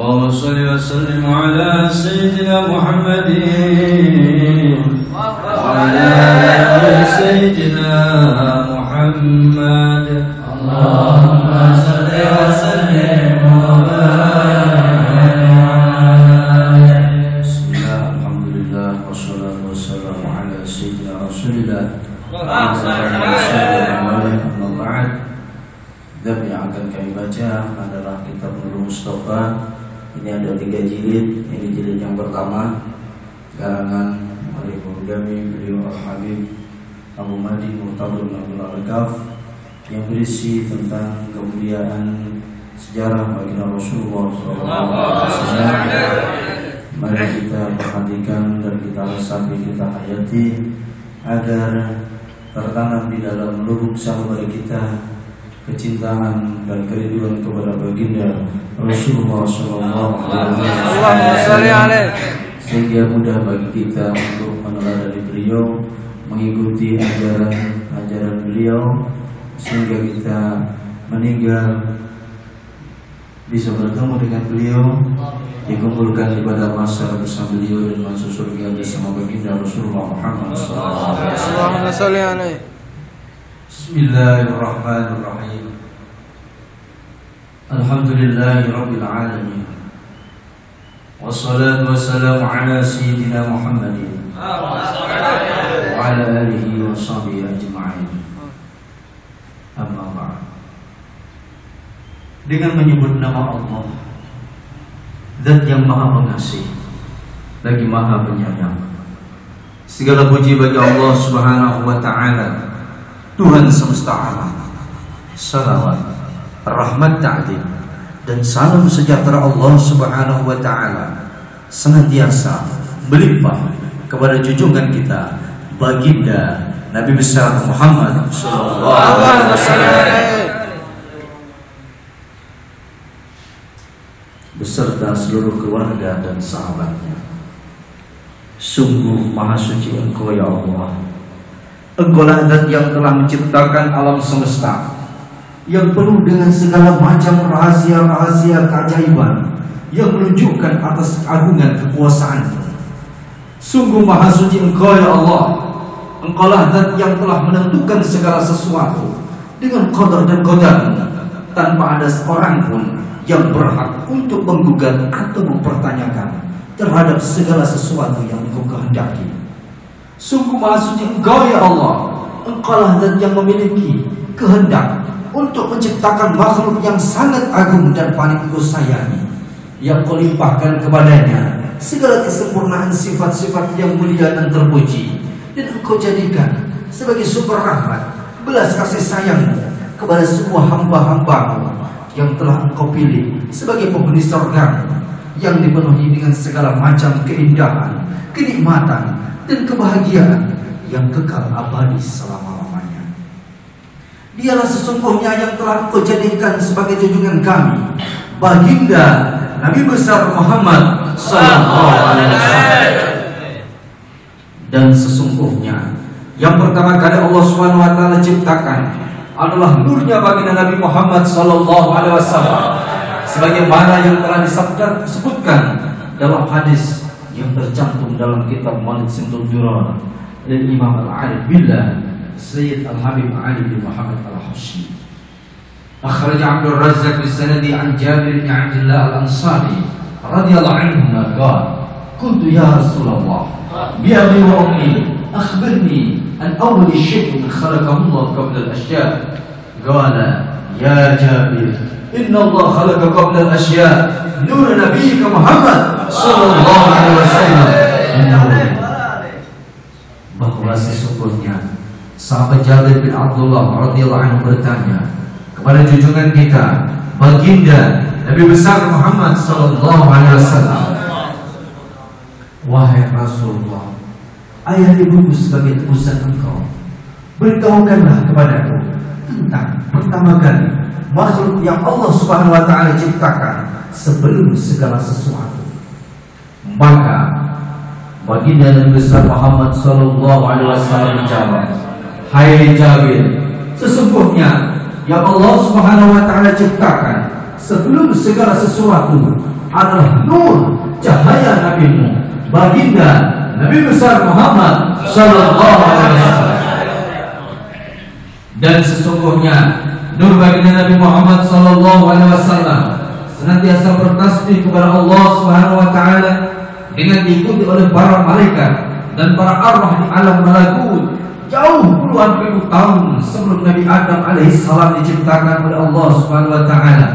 اللهم صل وسلم على سيدنا محمد وعلى آل سيدنا محمد اللهم صل وسلم وبارك. بسم الله الحمد لله والصلاة والسلام على سيدنا رسول الله Kitab yang akan kami baca adalah Kitab Nurul Mustafa. Ini ada 3 jilid. Ini jilid yang pertama, karangan oleh Burgami beliau Al-Habib Abu Madi Murtadul Abdul Al-Kaf, yang berisi tentang kemuliaan sejarah baginda Rasulullah SAW. Mari kita perhatikan dan kita resapi, kita hayati agar tertanam di dalam lubuk sahabat kita kecintaan dan kerinduan kepada baginda Rasulullah SAW, sehingga mudah bagi kita untuk meneladani beliau, mengikuti ajaran beliau, sehingga kita meninggal bisa bertemu dengan beliau, dikumpulkan di pada masa bersama beliau dan masuk surga bersama baginda Rasulullah Muhammad SAW. Bismillahirrahmanirrahim. Alhamdulillahirabbil alamin. Wassalatu wassalamu ala sayyidina Muhammadin wa ala alihi wa sahbihi ajma'in. Amma ba'd. Dengan menyebut nama Allah, Zat yang Maha Pengasih lagi Maha Penyayang, segala puji bagi Allah Subhanahu wa ta'ala, Tuhan semesta alam. Salawat, rahmat, ta'zim dan salam sejahtera Allah Subhanahu wa ta'ala senantiasa melimpah kepada junjungan kita baginda Nabi besar Muhammad sallallahu alaihi wasallam beserta seluruh keluarga dan sahabatnya. Sungguh maha suci Engkau ya Allah. Engkaulah Zat yang telah menciptakan alam semesta, yang penuh dengan segala macam rahasia-rahasia keajaiban yang menunjukkan atas keagungan kekuasaan-Mu. Sungguh maha suci Engkau ya Allah. Engkaulah Zat yang telah menentukan segala sesuatu dengan qadar dan qadar-Mu, tanpa ada seorang pun yang berhak untuk menggugat atau mempertanyakan terhadap segala sesuatu yang Engkau kehendaki. Sungguh maha suci Engkau ya Allah. Engkaulah Zat yang memiliki kehendak untuk menciptakan makhluk yang sangat agung dan paling Engkau sayangi, yang Kau limpahkan kepadanya segala kesempurnaan sifat-sifat yang mulia dan terpuji, dan Engkau jadikan sebagai sumber rahmat, belas kasih sayang-Mu kepada semua hamba-hamba-Mu yang telah Engkau pilih sebagai penghuni surga yang dipenuhi dengan segala macam keindahan, kenikmatan dan kebahagiaan yang kekal abadi selama-lamanya. Dialah sesungguhnya yang telah Engkau jadikan sebagai junjungan kami, baginda Nabi besar Muhammad sallallahu alaihi wasallam. Dan sesungguhnya yang pertama kali Allah Subhanahu wa taala ciptakan adalah nurnya baginda Nabi Muhammad sallallahu alaihi wasallam, sebagaimana yang telah disebutkan dalam hadis yang tercantum dalam kitab Malik Simtul Jurar dari Imam Al-Arif Billah Sayyid Al-Habib Ali bin Muhammad Al-Hashimi. Akhraj Abdul Razzaq bisanadi an Jabir bin Abdullah Al-Ansari radhiyallahu anhu qala kuntu ya Rasulullah bi abi wa ummi akhbirni an awwal shay'in khalaqahu Allah qabla al-ashya'. Qala ya Jabir inna Allah khalaqa qabla al-ashya' nur nabiyyika Muhammad sallallahu alaihi wasallam. Bahwa sesungguhnya sahabat Jabir bin Abdullah radhiyallahu anhu bertanya kepada junjungan kita baginda Nabi besar Muhammad sallallahu alaihi wasallam, wahai Rasulullah, ayah ibuku sebagai tebusan Engkau, beritahukanlah kepadaku tentang pertama kali makhluk yang Allah Subhanahu wa taala ciptakan sebelum segala sesuatu. Maka baginda Nabi besar Muhammad sallallahu alaihi wasallam menjawab, hai Jabir, sesungguhnya yang Allah Subhanahu wa taala ciptakan sebelum segala sesuatu adalah nur cahaya nabimu, baginda Nabi besar Muhammad sallallahu alaihi wasallam. Dan sesungguhnya nur baginda Nabi Muhammad sallallahu alaihi wasallam senantiasa bertasbih kepada Allah Subhanahu wa taala dengan diikuti oleh para malaikat dan para arwah di alam malakut jauh puluhan ribu tahun sebelum Nabi Adam alaihissalam diciptakan oleh Allah Subhanahu wa taala.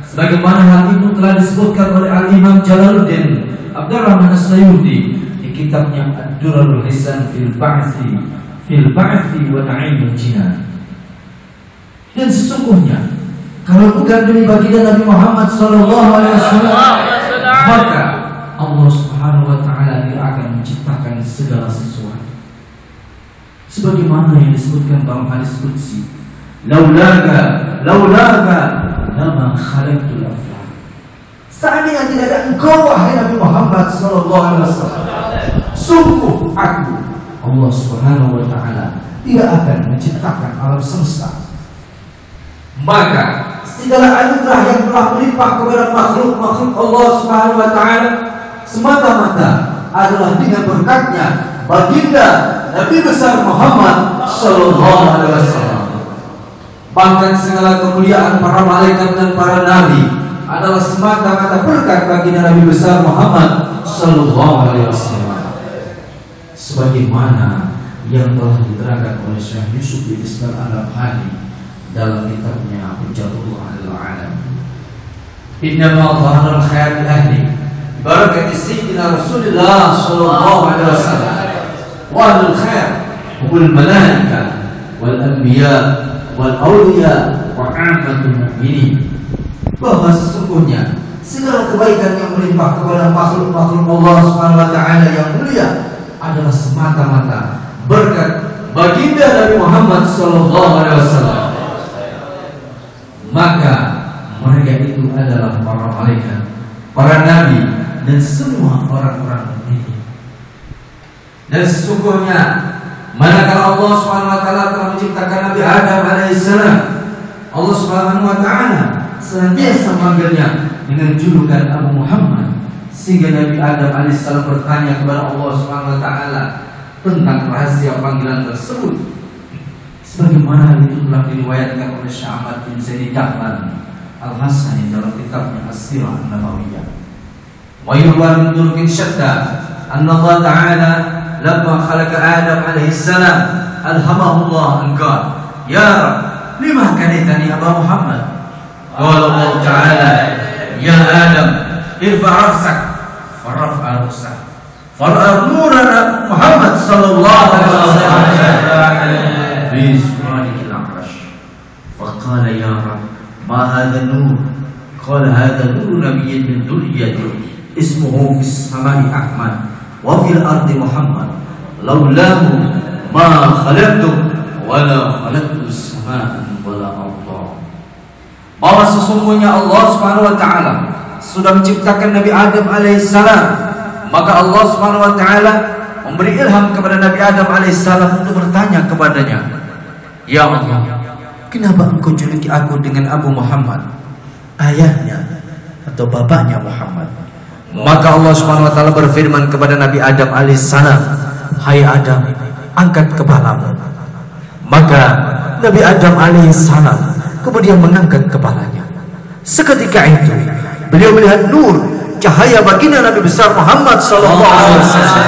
Sebagaimana hal itu telah disebutkan oleh Al-Imam Jalaluddin Abdurrahman As-Sayuti di kitabnya Ad-Durarul Hisan fil Ba'thi wa Na'imil Jinan. Dan sesungguhnya kalau bukan demi baginda Nabi Muhammad sallallahu alaihi wasallam, maka Allah Subhanahu wa taala tidak akan menciptakan segala sesuatu. Sebagaimana yang disebutkan dalam hadis qudsi, laulaka lama khalaqtul aflak. Seandainya tidak ada engkau wahai Nabi Muhammad sallallahu alaihi wasallam, sungguh aku Allah Subhanahu wa taala tidak akan menciptakan alam semesta. Maka segala anugerah yang telah melimpah kepada makhluk-makhluk Allah Subhanahu wa taala semata-mata adalah dengan berkatnya baginda Nabi besar Muhammad sallallahu alaihi wasallam. Bahkan segala kemuliaan para malaikat dan para nabi adalah semata-mata berkat baginda Nabi besar Muhammad sallallahu alaihi wasallam. Sebagaimana yang telah diterangkan oleh Syekh Yusuf bin Ismail Al-Abhani dalam kitabnya Hujjatullah al-Alam. Innama dhahara al-khair ahli barakati sayyidina Rasulullah sallallahu alaihi wasallam wa ahlul khair humul malaika wal anbiya wal awliya wa 'ammatul mu'minin. Bahwa sesungguhnya segala kebaikan yang melimpah kepada makhluk-makhluk Allah Subhanahu wa taala yang mulia adalah semata-mata berkat baginda Nabi Muhammad sallallahu alaihi wasallam. Maka mereka itu adalah para malaikat, para nabi, dan semua orang-orang mukmin. Dan sesungguhnya manakala Allah Subhanahu wa taala telah menciptakan Nabi Adam alaihissalam, Allah Subhanahu wa taala senantiasa memanggilnya dengan julukan Abu Muhammad, sehingga Nabi Adam alaihissalam bertanya kepada Allah Subhanahu wa taala tentang rahasia panggilan tersebut. Sebagaimana itu telah diriwayatkan oleh Syekh Ahmad bin Zaid Dahlan Al-Hasani dalam kitabnya As-Sirah An-Nabawiyah. Wa yurwa min turqin syatta anna Allah Ta'ala lamma khalaqa Adam alaihi salam alhamahu Allah an qala ya Rab lima kanitani Aba Muhammad. Qala Allah Ta'ala ya Adam irfa' ra'sak farafa'a ra'sak fara'a nurana Muhammad sallallahu alaihi wasallam في سرادك الأعرش فقال يا رب ما هذا النور؟ قال هذا نور نبي من ذريته اسمه في السماء أحمد وفي الأرض محمد لولاه ما خلقتم ولا خلقت السماء ولا أرض. Bahwa sesungguhnya Allah Subhanahu wa taala sudah menciptakan Nabi Adam alaihissalam, maka Allah Subhanahu wa taala memberi ilham kepada Nabi Adam alaihissalam untuk bertanya kepadanya, ya Allah, kenapa engkau juluki aku dengan Abu Muhammad, ayahnya atau bapaknya Muhammad? Maka Allah Subhanahu wa taala berfirman kepada Nabi Adam alaihissalam, hai Adam, angkat kepalamu. Maka Nabi Adam alaihissalam kemudian mengangkat kepalanya. Seketika itu beliau melihat nur cahaya baginda Nabi besar Muhammad sallallahu alaihi wasallam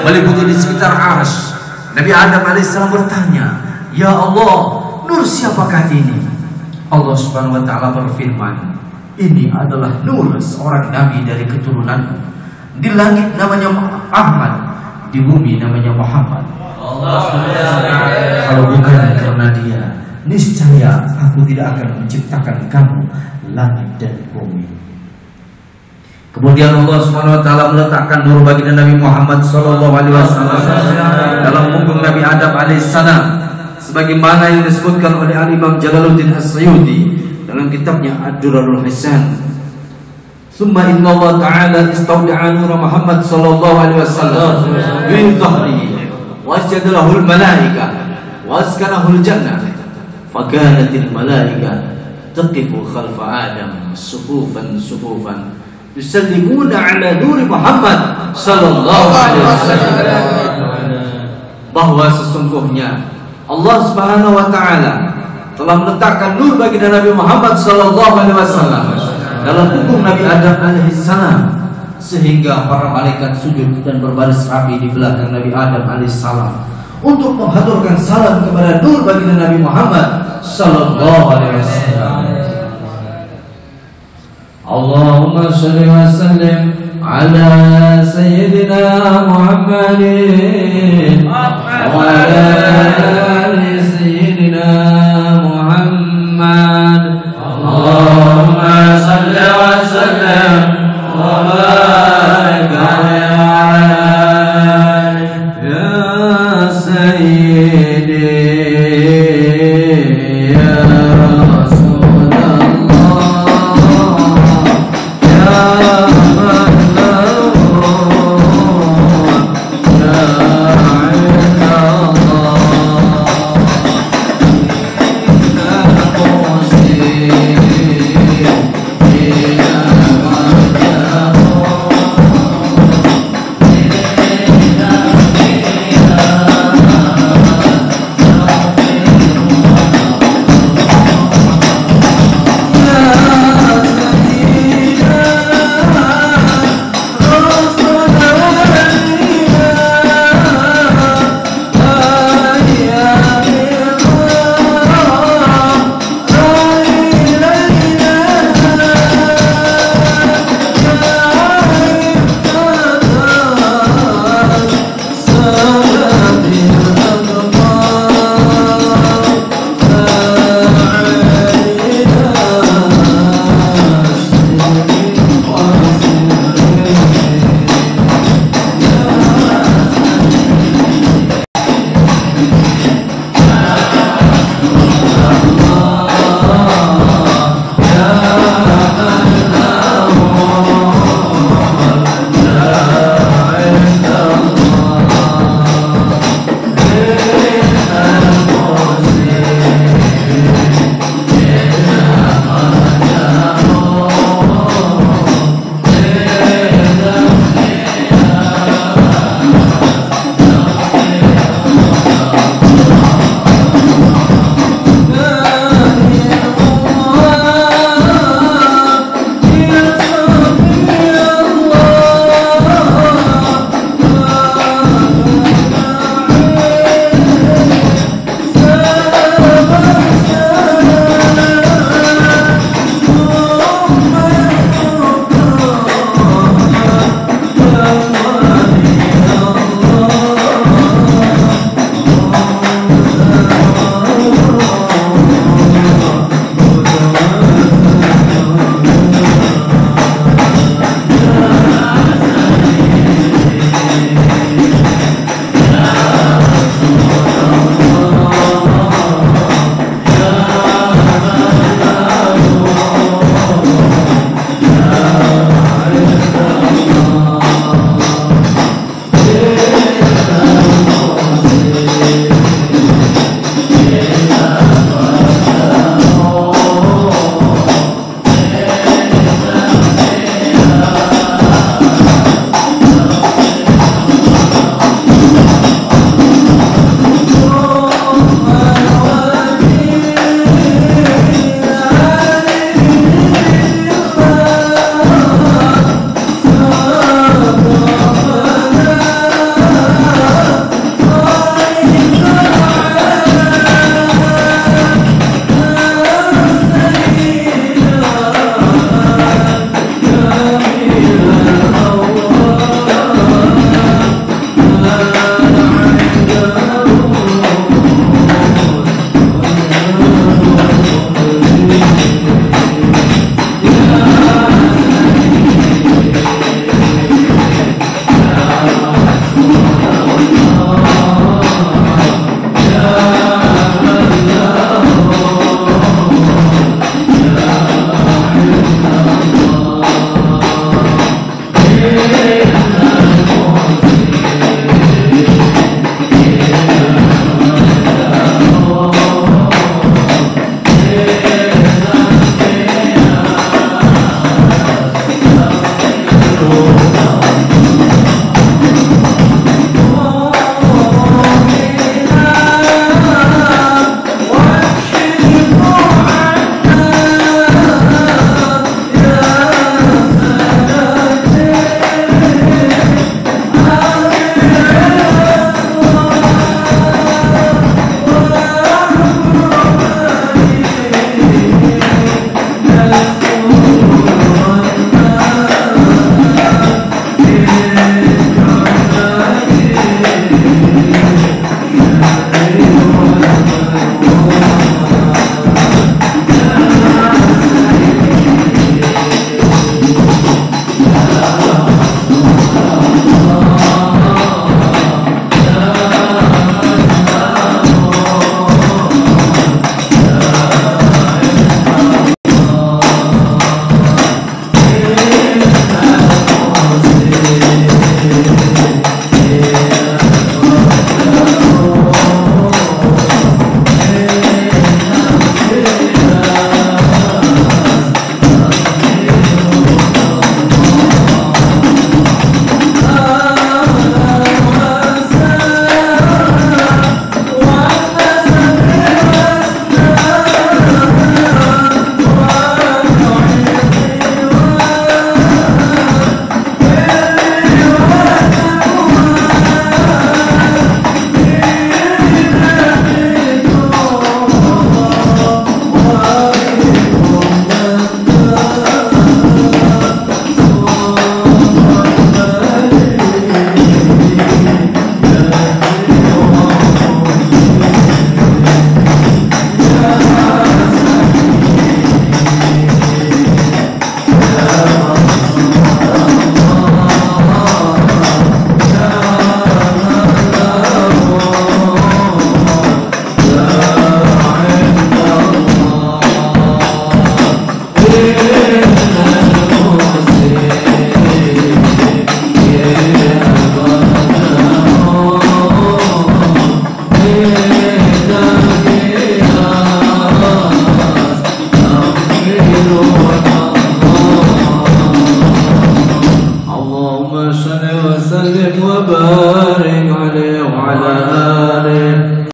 meliputi di sekitar arsy. Nabi Adam alaihissalam bertanya, ya Allah, nur siapakah ini? Allah Subhanahu wa taala berfirman, ini adalah nur seorang nabi dari keturunanmu. Di langit namanya Ahmad, di bumi namanya Muhammad. Kalau bukan karena dia, niscaya aku tidak akan menciptakan kamu, langit dan bumi. Kemudian Allah Subhanahu wa taala meletakkan nur baginda Nabi Muhammad sallallahu alaihi wasallam dalam punggung Nabi Adam alaihissalam, sebagaimana yang disebutkan oleh Al-Imam Jalaluddin As-Sayuti dalam kitabnya Ad-Durarul Hisan. Summa inna Allah ta'ala istawda'a nur Muhammad sallallahu alaihi wasallam min dhahrihi wa asjada al-malaika wa askanahu al-jannah fakanatil malaika taqifu khalfa Adam sufufan yusallimuna ala nuri Muhammad sallallahu alaihi wasallam, bahwa sesungguhnya Allah Subhanahu wa taala telah meletakkan nur bagi Nabi Muhammad sallallahu alaihi wasallam dalam tubuh Nabi Adam alaihi salam, sehingga para malaikat sujud dan berbaris rapi di belakang Nabi Adam alaihi salam untuk menghaturkan salam kepada nur bagi Nabi Muhammad sallallahu alaihi wasallam. Allahumma shalli wa sallim ala sayyidina Muhammadin wa ala